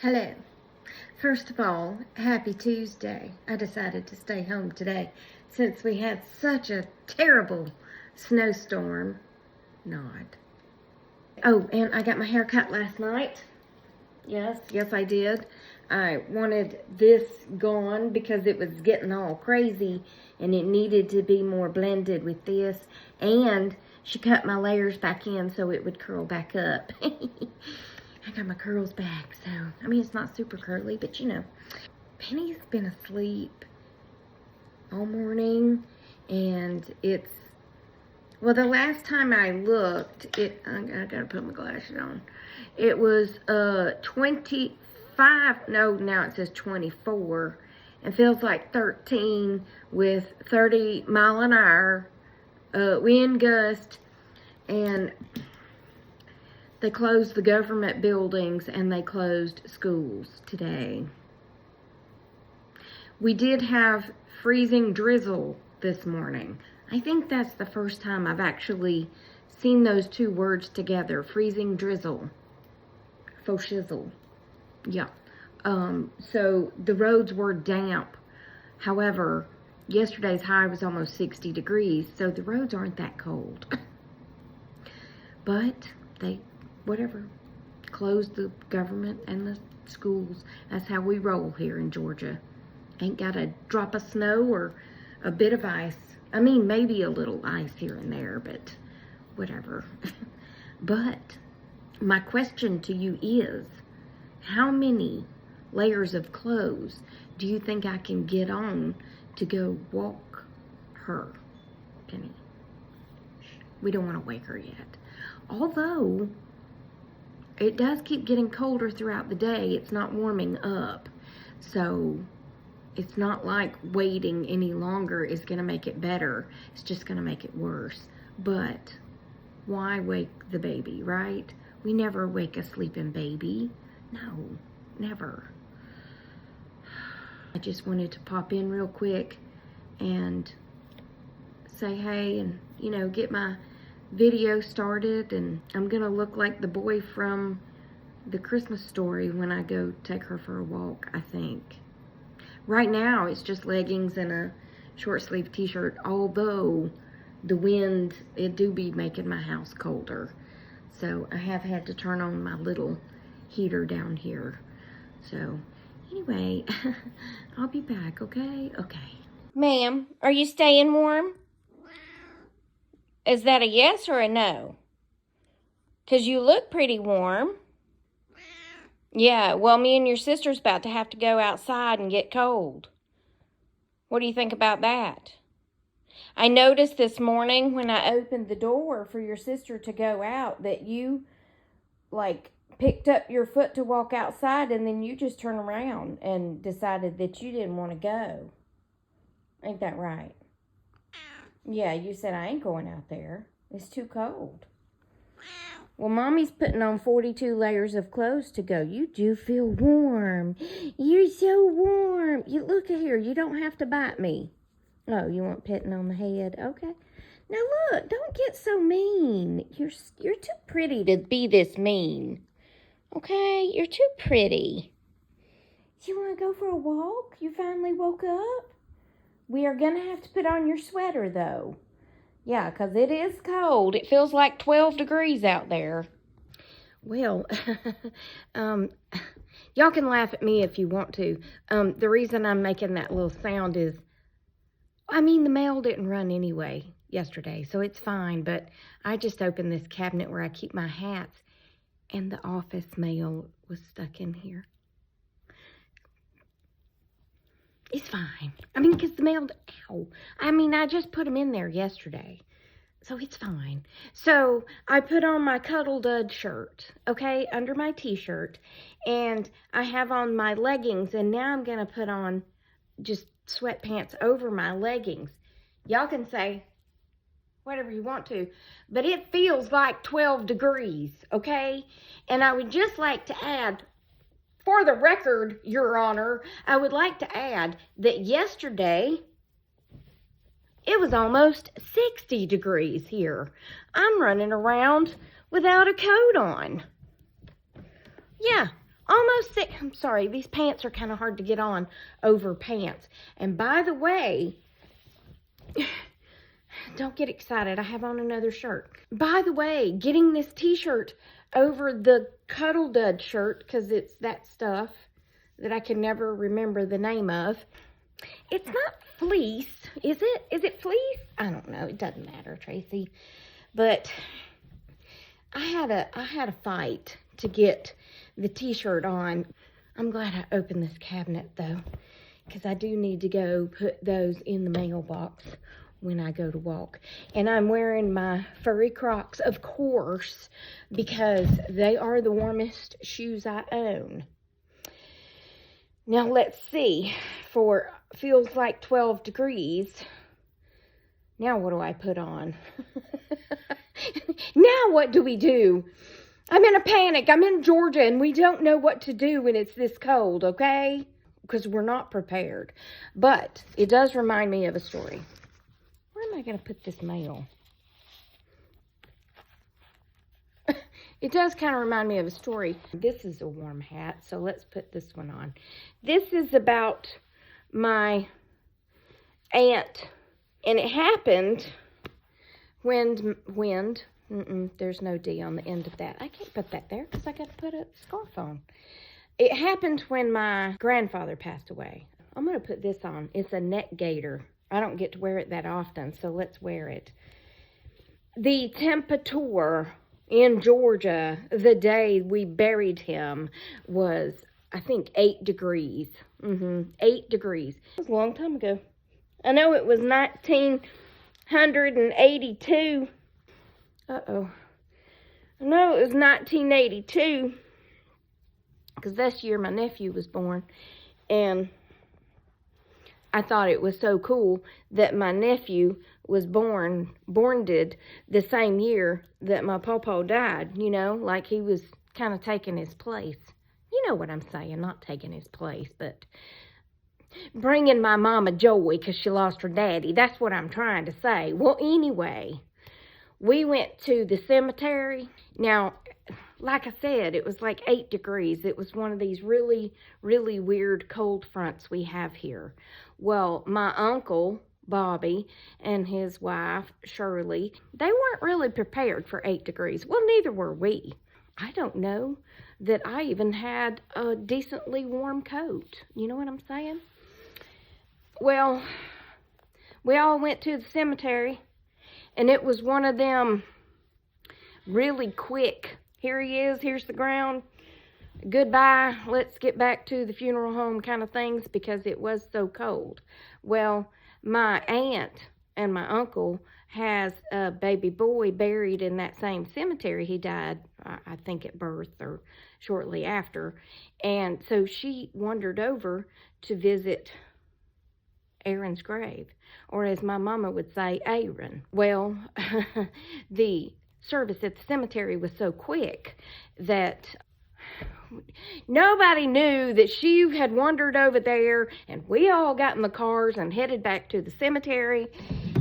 Hello. First of all, happy Tuesday. I decided to stay home today since we had such a terrible snowstorm. Not. Oh, and I got my hair cut last night. Yes, I did. I wanted this gone because it was getting all crazy and it needed to be more blended with this. And she cut my layers back in so it would curl back up. I got my curls back, so, I mean, it's not super curly, but you know. Penny's been asleep all morning, and it's, well, the last time I looked, I gotta put my glasses on. It was 25, no, now it says 24, and feels like 13 with 30 mile an hour wind gust, and they closed the government buildings and they closed schools today. We did have freezing drizzle this morning. I think that's the first time I've actually seen those two words together, freezing drizzle, faux shizzle. Yeah. So the roads were damp. However, yesterday's high was almost 60 degrees, so the roads aren't that cold. But they, whatever, closed the government and the schools. That's how we roll here in Georgia. Ain't got a drop of snow or a bit of ice. I mean, maybe a little ice here and there, but whatever. But my question to you is, how many layers of clothes do you think I can get on to go walk her, Penny? We don't want to wake her yet. Although, it does keep getting colder throughout the day. It's not warming up. So, it's not like waiting any longer is going to make it better. It's just going to make it worse. But, why wake the baby, right? We never wake a sleeping baby. No, never. I just wanted to pop in real quick and say hey and, you know, get my video started, and I'm gonna look like the boy from the Christmas Story when I go take her for a walk, I think. Right now it's just leggings and a short sleeve t-shirt, although the wind, it do be making my house colder. So I have had to turn on my little heater down here. So anyway, I'll be back, okay? Okay. Ma'am, are you staying warm? Is that a yes or a no? Because you look pretty warm. Yeah, well, me and your sister's about to have to go outside and get cold. What do you think about that? I noticed this morning when I opened the door for your sister to go out that you, like, picked up your foot to walk outside and then you just turned around and decided that you didn't want to go. Ain't that right? Yeah, you said, I ain't going out there. It's too cold. Well, Mommy's putting on 42 layers of clothes to go. You do feel warm. You're so warm. You look here. You don't have to bite me. Oh, you want petting on the head? Okay. Now look, don't get so mean. You're too pretty to be this mean. Okay, you're too pretty. You want to go for a walk? You finally woke up? We are going to have to put on your sweater, though. Yeah, because it is cold. It feels like 12 degrees out there. Well, y'all can laugh at me if you want to. The reason I'm making that little sound is, I mean, the mail didn't run anyway yesterday, so it's fine. But I just opened this cabinet where I keep my hats, and the office mail was stuck in here. It's fine. I mean, because the mail, ow. I mean, I just put them in there yesterday. So it's fine. So I put on my Cuddle Dud shirt, okay, under my t-shirt. And I have on my leggings. And now I'm going to put on just sweatpants over my leggings. Y'all can say whatever you want to. But it feels like 12 degrees, okay? And I would just like to add, for the record, Your Honor, I would like to add that yesterday, it was almost 60 degrees here. I'm running around without a coat on. Yeah, almost almost sick. I'm sorry, these pants are kind of hard to get on over pants. And by the way, don't get excited. I have on another shirt. By the way, getting this t-shirt over the Cuddle Dud shirt, because it's that stuff that I can never remember the name of. It's not fleece, is it? Is it fleece? I don't know. It doesn't matter, Tracy. But I had a fight to get the t-shirt on. I'm glad I opened this cabinet, though, because I do need to go put those in the mailbox when I go to walk. And I'm wearing my furry Crocs, of course, because they are the warmest shoes I own. Now, let's see. For feels like 12 degrees. Now, what do I put on? Now, what do we do? I'm in a panic. I'm in Georgia, and we don't know what to do when it's this cold, okay? Because we're not prepared. But it does remind me of a story. Where am I going to put this mail? It does kind of remind me of a story. This is a warm hat, so let's put this one on. This is about my aunt, and it happened when there's no D on the end of that. I can't put that there because I got to put a scarf on. It happened when my grandfather passed away. I'm going to put this on. It's a neck gaiter. I don't get to wear it that often, so let's wear it. The temperature in Georgia the day we buried him was, I think, 8 degrees. 8 degrees. It was a long time ago. I know it was 1982. Uh-oh. I know it was 1982. Because that's the year my nephew was born. And I thought it was so cool that my nephew was born the same year that my pawpaw died, you know, like he was kind of taking his place. You know what I'm saying, not taking his place, but bringing my mama joy because she lost her daddy. That's what I'm trying to say. Well, anyway, we went to the cemetery. Now, like I said, it was like 8 degrees. It was one of these really, really weird cold fronts we have here. Well, my uncle, Bobby, and his wife, Shirley, they weren't really prepared for 8 degrees. Well, neither were we. I don't know that I even had a decently warm coat. You know what I'm saying? Well, we all went to the cemetery, and it was one of them really quick, here he is, here's the ground, goodbye, let's get back to the funeral home kind of things because it was so cold. Well, my aunt and my uncle has a baby boy buried in that same cemetery. He died, I think, at birth or shortly after. And so she wandered over to visit Aaron's grave, or as my mama would say, Aaron. Well, the service at the cemetery was so quick that nobody knew that she had wandered over there, and we all got in the cars and headed back to the cemetery.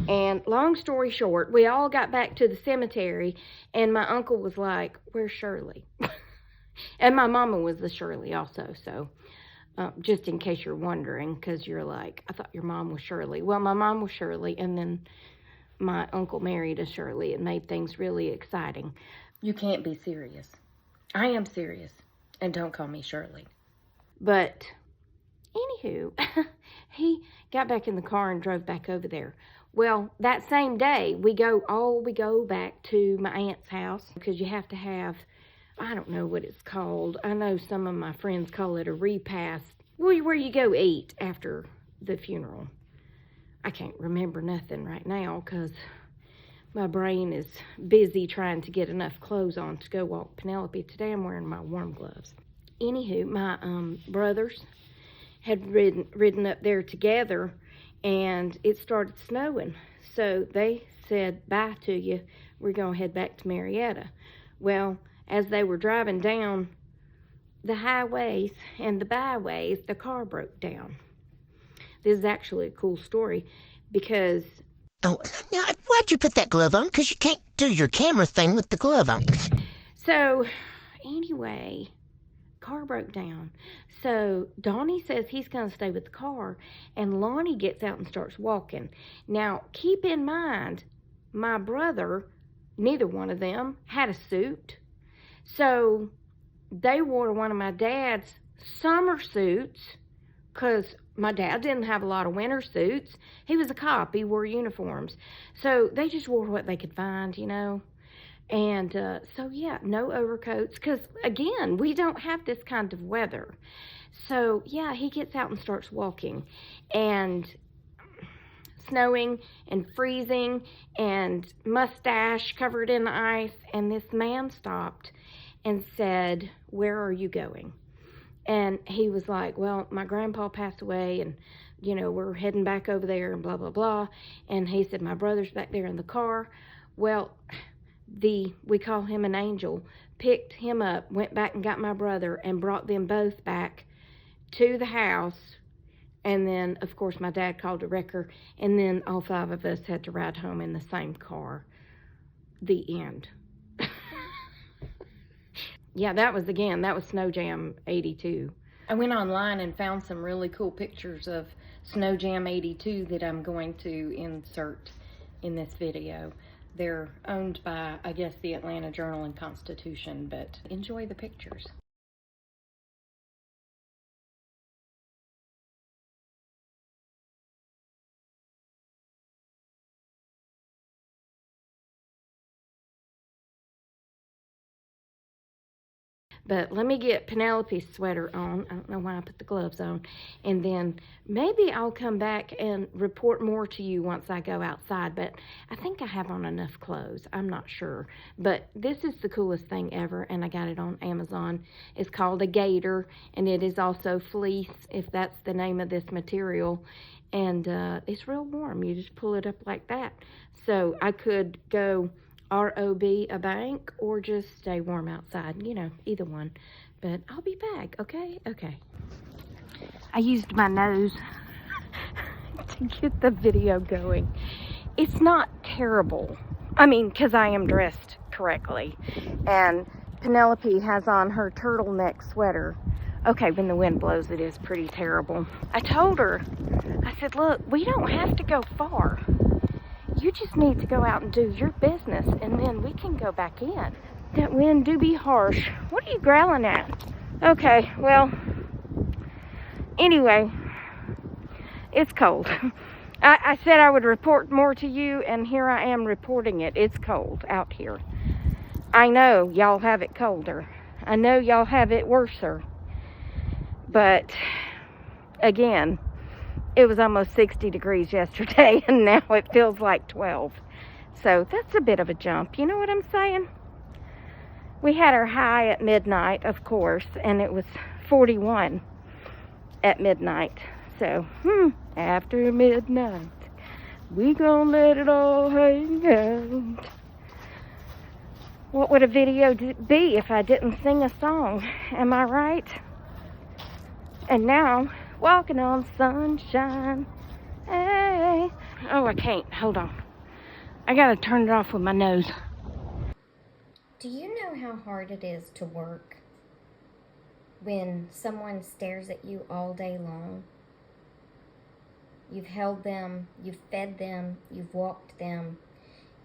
And long story short, we all got back to the cemetery, and my uncle was like, "Where's Shirley?" And my mama was the Shirley also, so just in case you're wondering, because you're like, I thought your mom was Shirley. Well, my mom was Shirley, and then my uncle married a Shirley. It made things really exciting. You can't be serious. I am serious. And don't call me Shirley. But, anywho, he got back in the car and drove back over there. Well, that same day, we go back to my aunt's house, because you have to have, I don't know what it's called. I know some of my friends call it a repast. Where you go eat after the funeral. I can't remember nothing right now because my brain is busy trying to get enough clothes on to go walk Penelope. Today I'm wearing my warm gloves. Anywho, my brothers had ridden up there together, and it started snowing. So they said bye to you. We're going to head back to Marietta. Well, as they were driving down the highways and the byways, the car broke down. This is actually a cool story because... Oh, now, why'd you put that glove on? Because you can't do your camera thing with the glove on. So, anyway, car broke down. So Donnie says he's going to stay with the car, and Lonnie gets out and starts walking. Now, keep in mind, my brother, neither one of them, had a suit. So they wore one of my dad's summer suits, because my dad didn't have a lot of winter suits. He was a cop. He wore uniforms. So they just wore what they could find, you know. And so, yeah, no overcoats. Because, again, we don't have this kind of weather. So, yeah, he gets out and starts walking. And snowing and freezing and mustache covered in ice. And this man stopped and said, "Where are you going?" And he was like, "Well, my grandpa passed away, and, you know, we're heading back over there, and blah, blah, blah." And he said, "My brother's back there in the car." Well, we call him an angel, picked him up, went back and got my brother, and brought them both back to the house. And then, of course, my dad called a wrecker, and then all 5 of us had to ride home in the same car. The end. Yeah, that was Snow Jam 82. I went online and found some really cool pictures of Snow Jam 82 that I'm going to insert in this video. They're owned by, I guess, the Atlanta Journal and Constitution, but enjoy the pictures. But let me get Penelope's sweater on. I don't know why I put the gloves on. And then maybe I'll come back and report more to you once I go outside. But I think I have on enough clothes. I'm not sure. But this is the coolest thing ever, and I got it on Amazon. It's called a gator, and it is also fleece, if that's the name of this material. And it's real warm. You just pull it up like that. So I could go ROB a bank or just stay warm outside, you know, either one. But I'll be back, okay? Okay. I used my nose to get the video going. It's not terrible. I mean, because I am dressed correctly. And Penelope has on her turtleneck sweater. Okay, when the wind blows, it is pretty terrible. I told her, I said, "Look, we don't have to go far. You just need to go out and do your business, and then we can go back in." That wind do be harsh. What are you growling at? Okay, well, anyway, it's cold. I said I would report more to you, and here I am reporting it. It's cold out here. I know y'all have it colder. I know y'all have it worser. But, again, it was almost 60 degrees yesterday, and now it feels like 12. So that's a bit of a jump. You know what I'm saying? We had our high at midnight, of course, and it was 41 at midnight. So, after midnight, we gonna let it all hang out. What would a video be if I didn't sing a song? Am I right? And now, walking on sunshine. Hey. Oh, I can't. Hold on. I gotta turn it off with my nose. Do you know how hard it is to work when someone stares at you all day long? You've held them, you've fed them, you've walked them.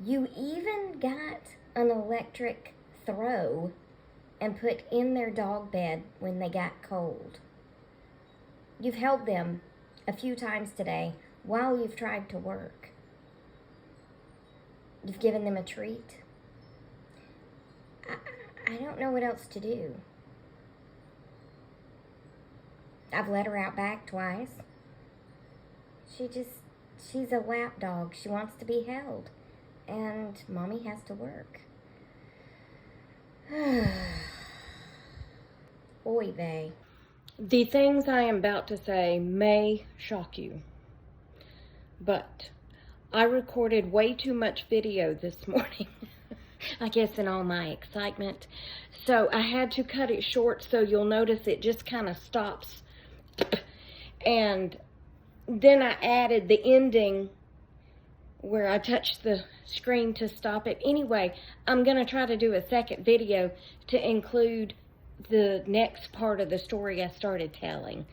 You even got an electric throw and put in their dog bed when they got cold. You've held them a few times today while you've tried to work. You've given them a treat. I don't know what else to do. I've let her out back twice. She's a lap dog. She wants to be held. And Mommy has to work. Oy vey. The things I am about to say may shock you, but I recorded way too much video this morning, I guess in all my excitement, so I had to cut it short, so you'll notice it just kind of stops, and then I added the ending where I touched the screen to stop it. Anyway, I'm going to try to do a second video to include the next part of the story I started telling.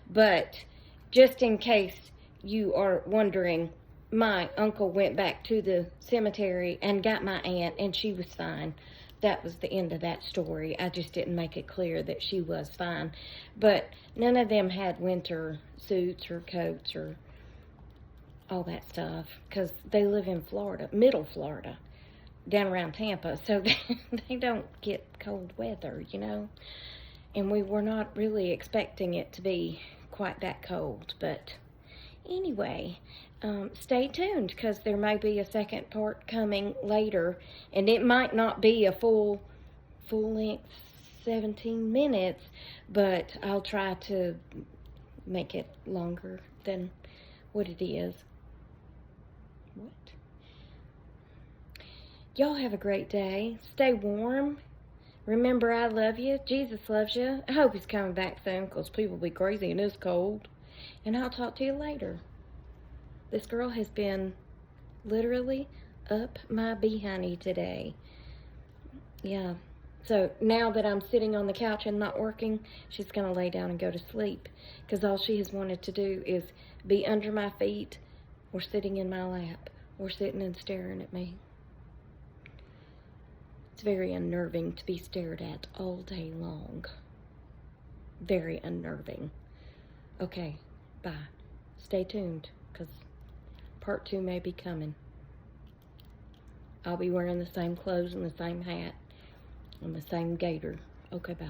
But just in case you are wondering, my uncle went back to the cemetery and got my aunt, and she was fine. That was the end of that story. I just didn't make it clear that she was fine. But none of them had winter suits or coats or all that stuff, because they live in Florida, middle Florida, down around Tampa, so they don't get cold weather, you know. And we were not really expecting it to be quite that cold. But anyway, stay tuned, because there may be a second part coming later, and it might not be a full length 17 minutes, but I'll try to make it longer than what it is. What? Y'all have a great day. Stay warm. Remember, I love you. Jesus loves you. I hope he's coming back soon, because people be crazy and it's cold. And I'll talk to you later. This girl has been literally up my behiney today. Yeah. So now that I'm sitting on the couch and not working, she's going to lay down and go to sleep, because all she has wanted to do is be under my feet or sitting in my lap or sitting and staring at me. It's very unnerving to be stared at all day long. Very unnerving. Okay, bye. Stay tuned, because part 2 may be coming. I'll be wearing the same clothes and the same hat and the same gaiter. Okay, bye.